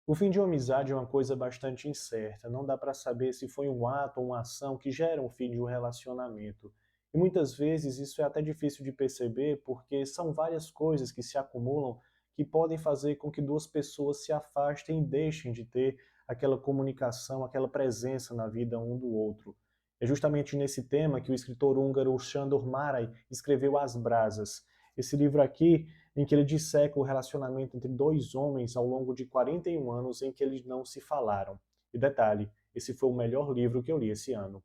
O fim de uma amizade é uma coisa bastante incerta, não dá para saber se foi um ato ou uma ação que gera um fim de um relacionamento. E muitas vezes isso é até difícil de perceber porque são várias coisas que se acumulam que podem fazer com que duas pessoas se afastem e deixem de ter aquela comunicação, aquela presença na vida um do outro. É justamente nesse tema que o escritor húngaro Sándor Márai escreveu As Brasas. Esse livro aqui em que ele disseca o relacionamento entre dois homens ao longo de 41 anos em que eles não se falaram. E detalhe, esse foi o melhor livro que eu li esse ano.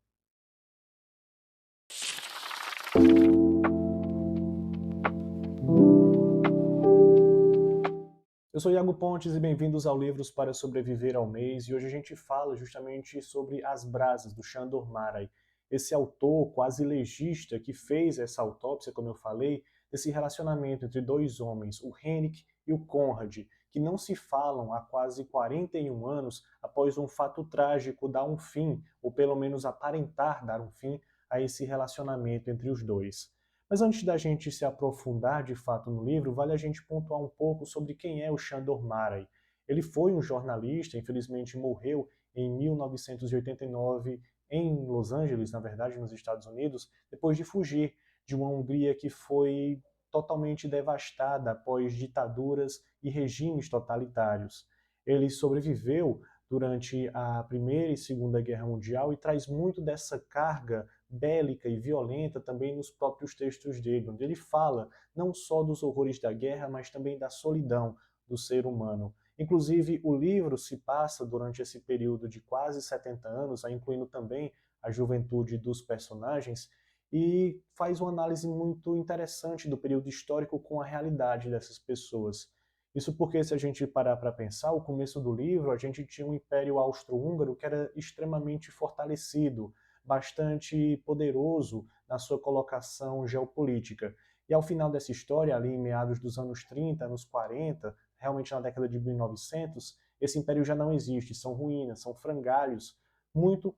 Eu sou Iago Pontes e bem-vindos ao Livros para Sobreviver ao Mês, e hoje a gente fala justamente sobre As Brasas, do Sándor Márai. Esse autor quase legista que fez essa autópsia, como eu falei, desse relacionamento entre dois homens, o Henrik e o Conrad, que não se falam há quase 41 anos após um fato trágico dar um fim, ou pelo menos aparentar dar um fim, a esse relacionamento entre os dois. Mas antes da gente se aprofundar de fato no livro, vale a gente pontuar um pouco sobre quem é o Sándor Márai. Ele foi um jornalista, infelizmente morreu em 1989 em Los Angeles, na verdade, nos Estados Unidos, depois de fugir de uma Hungria que foi totalmente devastada após ditaduras e regimes totalitários. Ele sobreviveu durante a Primeira e Segunda Guerra Mundial e traz muito dessa carga bélica e violenta também nos próprios textos dele, onde ele fala não só dos horrores da guerra, mas também da solidão do ser humano. Inclusive, o livro se passa durante esse período de quase 70 anos, incluindo também a juventude dos personagens, e faz uma análise muito interessante do período histórico com a realidade dessas pessoas. Isso porque, se a gente parar para pensar, o começo do livro, a gente tinha um Império Austro-Húngaro que era extremamente fortalecido, bastante poderoso na sua colocação geopolítica. E ao final dessa história, ali em meados dos anos 30, anos 40, realmente na década de 1900, esse império já não existe, são ruínas, são frangalhos, muito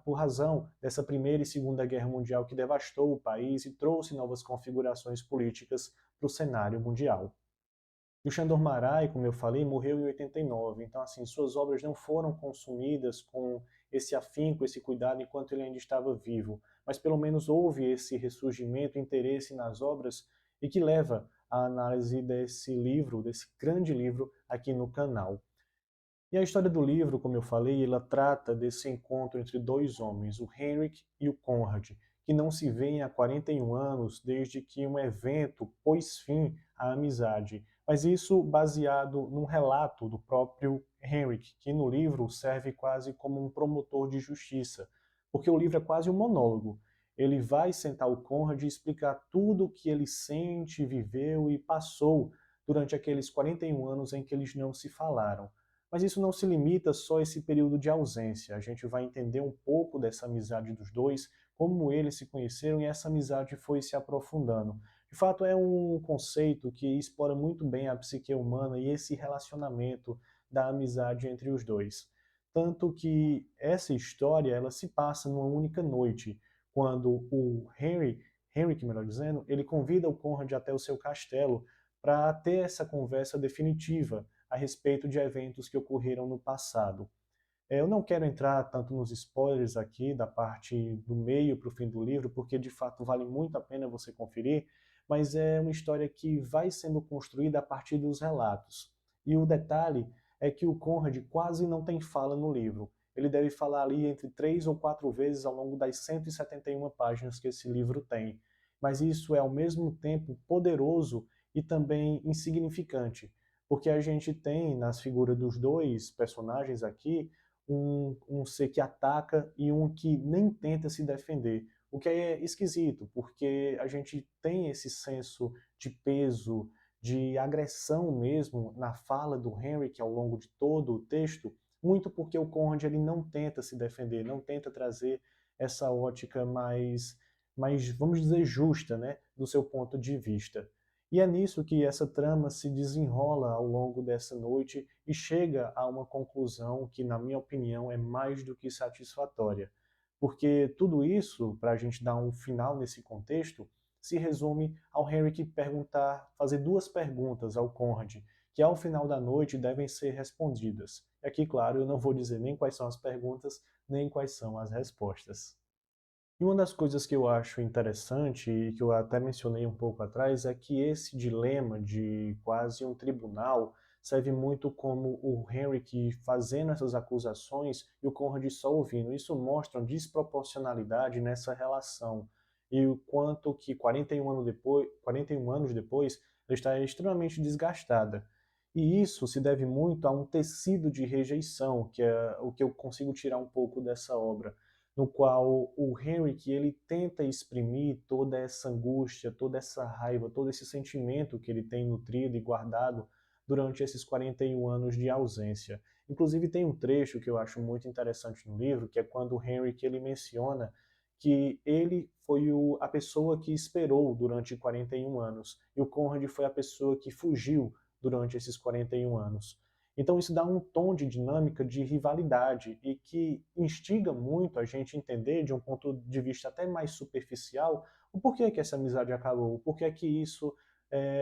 por razão dessa Primeira e Segunda Guerra Mundial que devastou o país e trouxe novas configurações políticas para o cenário mundial. E o Sándor Márai, como eu falei, morreu em 89, então assim, suas obras não foram consumidas com esse afinco, esse cuidado enquanto ele ainda estava vivo, mas pelo menos houve esse ressurgimento, interesse nas obras e que leva à análise desse livro, desse grande livro aqui no canal. E a história do livro, como eu falei, ela trata desse encontro entre dois homens, o Henrik e o Conrad, que não se veem há 41 anos desde que um evento pôs fim à amizade. Mas isso baseado num relato do próprio Henrik, que no livro serve quase como um promotor de justiça, porque o livro é quase um monólogo. Ele vai sentar o Conrad e explicar tudo o que ele sente, viveu e passou durante aqueles 41 anos em que eles não se falaram. Mas isso não se limita só a esse período de ausência. A gente vai entender um pouco dessa amizade dos dois, como eles se conheceram e essa amizade foi se aprofundando. De fato, é um conceito que explora muito bem a psique humana e esse relacionamento da amizade entre os dois. Tanto que essa história ela se passa numa única noite, quando o Henrik, melhor dizendo, ele convida o Conrad até o seu castelo para ter essa conversa definitiva a respeito de eventos que ocorreram no passado. Eu não quero entrar tanto nos spoilers aqui, da parte do meio para o fim do livro, porque de fato vale muito a pena você conferir, mas é uma história que vai sendo construída a partir dos relatos. E o detalhe é que o Conrad quase não tem fala no livro. Ele deve falar ali entre 3 ou 4 vezes ao longo das 171 páginas que esse livro tem. Mas isso é ao mesmo tempo poderoso e também insignificante, porque a gente tem nas figuras dos dois personagens aqui um ser que ataca e um que nem tenta se defender. O que é esquisito, porque a gente tem esse senso de peso, de agressão mesmo na fala do Henrik ao longo de todo o texto, muito porque o Conrad ele não tenta se defender, não tenta trazer essa ótica mais vamos dizer, justa, né, do seu ponto de vista. E é nisso que essa trama se desenrola ao longo dessa noite e chega a uma conclusão que, na minha opinião, é mais do que satisfatória. Porque tudo isso, para a gente dar um final nesse contexto, se resume ao Henrik perguntar, fazer duas perguntas ao Conrad, que ao final da noite devem ser respondidas. E aqui, claro, eu não vou dizer nem quais são as perguntas, nem quais são as respostas. E uma das coisas que eu acho interessante, e que eu até mencionei um pouco atrás, é que esse dilema de quase um tribunal serve muito como o Henrik fazendo essas acusações e o Conrad só ouvindo. Isso mostra uma desproporcionalidade nessa relação e o quanto que 41 anos depois ela está extremamente desgastada. E isso se deve muito a um tecido de rejeição, que é o que eu consigo tirar um pouco dessa obra, no qual o Henrik ele tenta exprimir toda essa angústia, toda essa raiva, todo esse sentimento que ele tem nutrido e guardado durante esses 41 anos de ausência. Inclusive tem um trecho que eu acho muito interessante no livro, que é quando o Henrik ele menciona que ele foi a pessoa que esperou durante 41 anos e o Conrad foi a pessoa que fugiu durante esses 41 anos. Então isso dá um tom de dinâmica de rivalidade e que instiga muito a gente entender, de um ponto de vista até mais superficial, o porquê que essa amizade acabou, o porquê que isso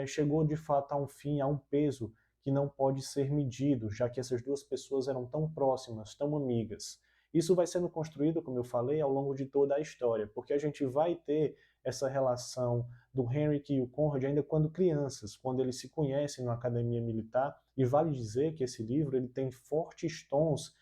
chegou de fato a um fim, a um peso que não pode ser medido, já que essas duas pessoas eram tão próximas, tão amigas. Isso vai sendo construído, como eu falei, ao longo de toda a história, porque a gente vai ter essa relação do Henrik e o Conrad ainda quando crianças, quando eles se conhecem na academia militar, e vale dizer que esse livro ele tem fortes tons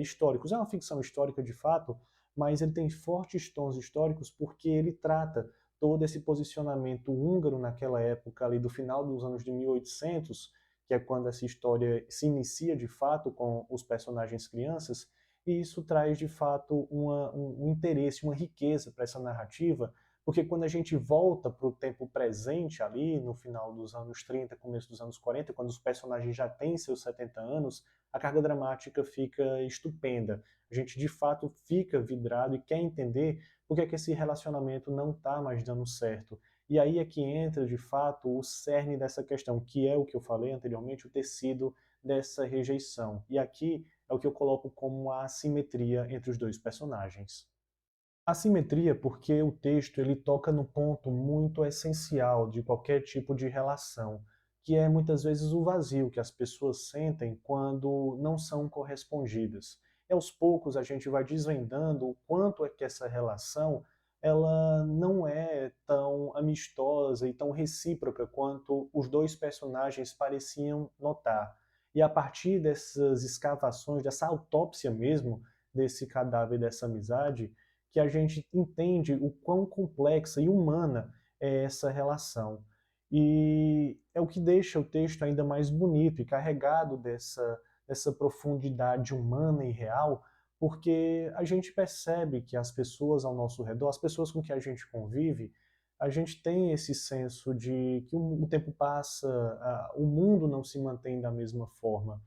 históricos. É uma ficção histórica de fato, mas ele tem fortes tons históricos porque ele trata todo esse posicionamento húngaro naquela época ali do final dos anos de 1800, que é quando essa história se inicia de fato com os personagens crianças, e isso traz de fato um interesse, uma riqueza para essa narrativa, porque quando a gente volta para o tempo presente ali, no final dos anos 30, começo dos anos 40, quando os personagens já têm seus 70 anos, a carga dramática fica estupenda. A gente de fato fica vidrado e quer entender por que é que esse relacionamento não está mais dando certo. E aí é que entra de fato o cerne dessa questão, que é o que eu falei anteriormente, o tecido dessa rejeição. E aqui é o que eu coloco como a assimetria entre os dois personagens. Assimetria porque o texto ele toca no ponto muito essencial de qualquer tipo de relação, que é muitas vezes o vazio que as pessoas sentem quando não são correspondidas. E aos poucos a gente vai desvendando o quanto é que essa relação ela não é tão amistosa e tão recíproca quanto os dois personagens pareciam notar. E a partir dessas escavações, dessa autópsia mesmo, desse cadáver, dessa amizade, que a gente entende o quão complexa e humana é essa relação. E é o que deixa o texto ainda mais bonito e carregado dessa profundidade humana e real, porque a gente percebe que as pessoas ao nosso redor, as pessoas com que a gente convive, a gente tem esse senso de que o tempo passa, o mundo não se mantém da mesma forma.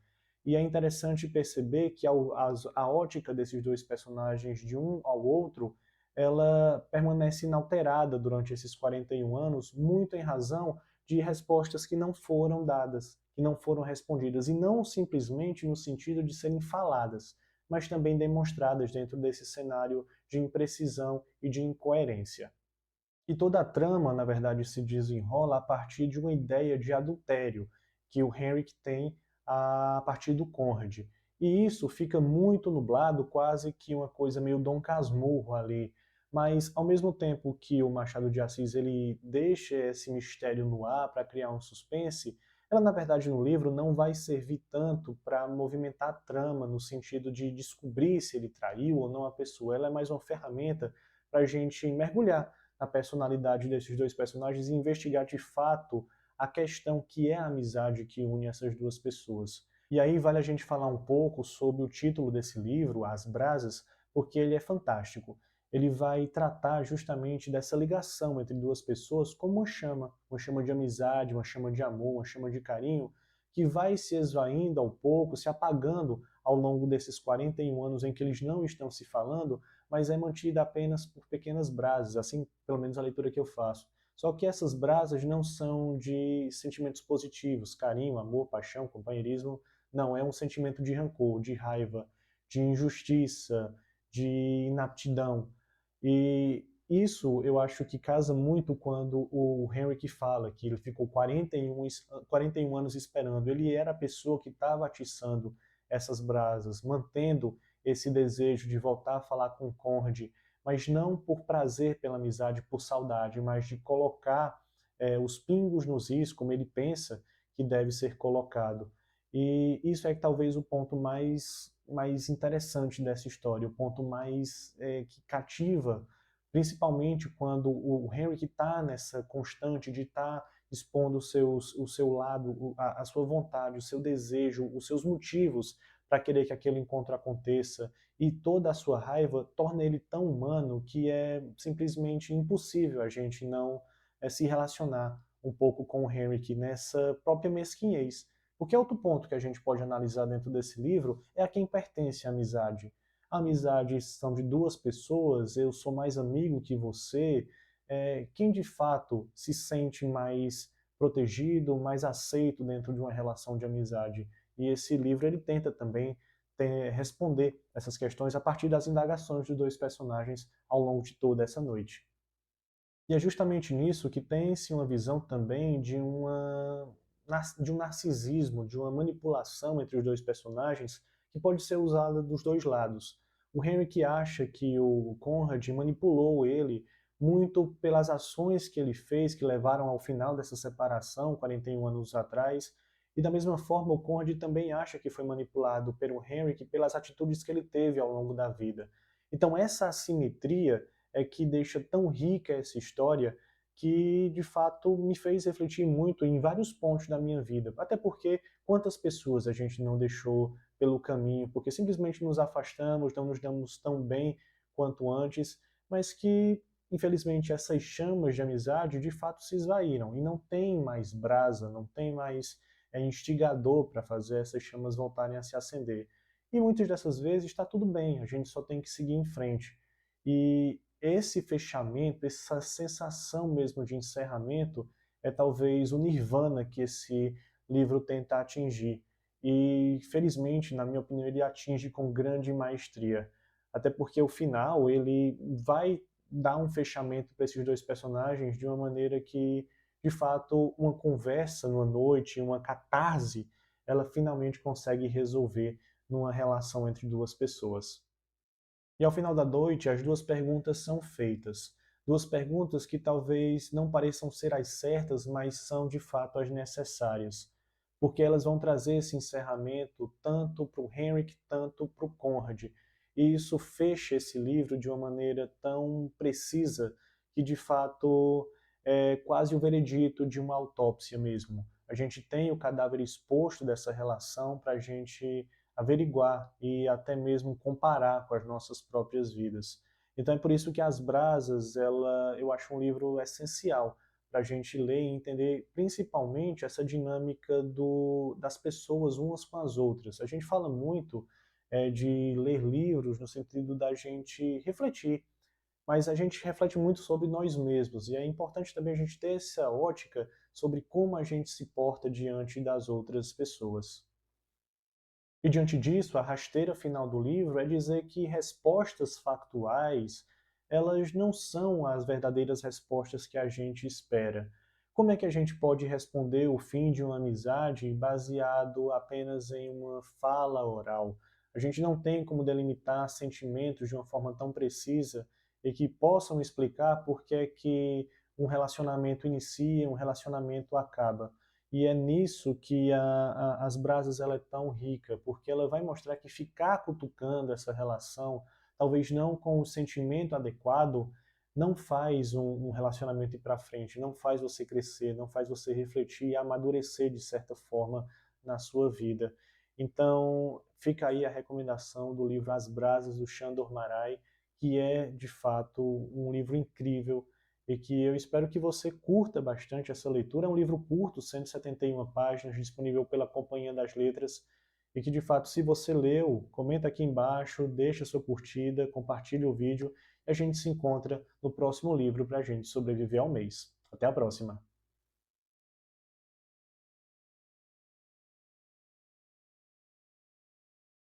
E é interessante perceber que a ótica desses dois personagens de um ao outro, ela permanece inalterada durante esses 41 anos, muito em razão de respostas que não foram dadas, que não foram respondidas, e não simplesmente no sentido de serem faladas, mas também demonstradas dentro desse cenário de imprecisão e de incoerência. E toda a trama, na verdade, se desenrola a partir de uma ideia de adultério que o Henrik tem a partir do Conrad. E isso fica muito nublado, quase que uma coisa meio Dom Casmurro ali. Mas, ao mesmo tempo que o Machado de Assis ele deixa esse mistério no ar para criar um suspense, ela, na verdade, no livro não vai servir tanto para movimentar a trama, no sentido de descobrir se ele traiu ou não a pessoa. Ela é mais uma ferramenta para a gente mergulhar na personalidade desses dois personagens e investigar de fato a questão que é a amizade que une essas duas pessoas. E aí vale a gente falar um pouco sobre o título desse livro, As Brasas, porque ele é fantástico. Ele vai tratar justamente dessa ligação entre duas pessoas como uma chama de amizade, uma chama de amor, uma chama de carinho, que vai se esvaindo ao pouco, se apagando ao longo desses 41 anos em que eles não estão se falando, mas é mantida apenas por pequenas brasas, assim pelo menos a leitura que eu faço. Só que essas brasas não são de sentimentos positivos, carinho, amor, paixão, companheirismo, não, é um sentimento de rancor, de raiva, de injustiça, de inaptidão. E isso eu acho que casa muito quando o Henrik fala que ele ficou 41 anos esperando. Ele era a pessoa que estava atiçando essas brasas, mantendo esse desejo de voltar a falar com Conrad, mas não por prazer pela amizade, por saudade, mas de colocar os pingos nos is, como ele pensa que deve ser colocado. E isso é talvez o ponto mais interessante dessa história, o ponto mais que cativa, principalmente quando o Henrik está nessa constante de estar expondo o seu lado, a sua vontade, o seu desejo, os seus motivos para querer que aquele encontro aconteça, e toda a sua raiva torna ele tão humano que é simplesmente impossível a gente não se relacionar um pouco com o Henrik nessa própria mesquinhez. Porque outro ponto que a gente pode analisar dentro desse livro é a quem pertence a amizade. A amizade são de duas pessoas, eu sou mais amigo que você. Quem de fato se sente mais protegido, mais aceito dentro de uma relação de amizade? E esse livro ele tenta também responder essas questões a partir das indagações dos dois personagens ao longo de toda essa noite. E é justamente nisso que tem-se uma visão também de um narcisismo, de uma manipulação entre os dois personagens que pode ser usada dos dois lados. O Henrik acha que o Conrad manipulou ele muito pelas ações que ele fez, que levaram ao final dessa separação, 41 anos atrás, e da mesma forma o Conrad também acha que foi manipulado pelo Henrik pelas atitudes que ele teve ao longo da vida. Então essa assimetria é que deixa tão rica essa história que de fato me fez refletir muito em vários pontos da minha vida. Até porque quantas pessoas a gente não deixou pelo caminho, porque simplesmente nos afastamos, não nos damos tão bem quanto antes, mas que infelizmente essas chamas de amizade de fato se esvaíram e não tem mais brasa, não tem mais instigador para fazer essas chamas voltarem a se acender. E muitas dessas vezes está tudo bem, a gente só tem que seguir em frente. E esse fechamento, essa sensação mesmo de encerramento, é talvez o nirvana que esse livro tenta atingir. E, felizmente, na minha opinião, ele atinge com grande maestria. Até porque o final, ele vai dar um fechamento para esses dois personagens de uma maneira que, de fato, uma conversa numa noite, uma catarse, ela finalmente consegue resolver numa relação entre duas pessoas. E ao final da noite, as duas perguntas são feitas. Duas perguntas que talvez não pareçam ser as certas, mas são de fato as necessárias. Porque elas vão trazer esse encerramento tanto para o Henrik, tanto para o Conrad. E isso fecha esse livro de uma maneira tão precisa que de fato é quase o veredito de uma autópsia mesmo. A gente tem o cadáver exposto dessa relação para a gente averiguar e até mesmo comparar com as nossas próprias vidas. Então é por isso que As Brasas, eu acho um livro essencial para a gente ler e entender principalmente essa dinâmica das pessoas umas com as outras. A gente fala muito de ler livros no sentido da gente refletir, mas a gente reflete muito sobre nós mesmos, e é importante também a gente ter essa ótica sobre como a gente se porta diante das outras pessoas. E diante disso, a rasteira final do livro é dizer que respostas factuais, elas não são as verdadeiras respostas que a gente espera. Como é que a gente pode responder o fim de uma amizade baseado apenas em uma fala oral? A gente não tem como delimitar sentimentos de uma forma tão precisa e que possam explicar por que é que um relacionamento inicia, um relacionamento acaba. E é nisso que As Brasas ela é tão rica, porque ela vai mostrar que ficar cutucando essa relação, talvez não com o sentimento adequado, não faz um relacionamento ir para frente, não faz você crescer, não faz você refletir e amadurecer de certa forma na sua vida. Então, fica aí a recomendação do livro As Brasas, do Sandor Márai, que é, de fato, um livro incrível e que eu espero que você curta bastante essa leitura. É um livro curto, 171 páginas, disponível pela Companhia das Letras, e que de fato, se você leu, comenta aqui embaixo, deixa sua curtida, compartilhe o vídeo, e a gente se encontra no próximo livro para a gente sobreviver ao mês. Até a próxima!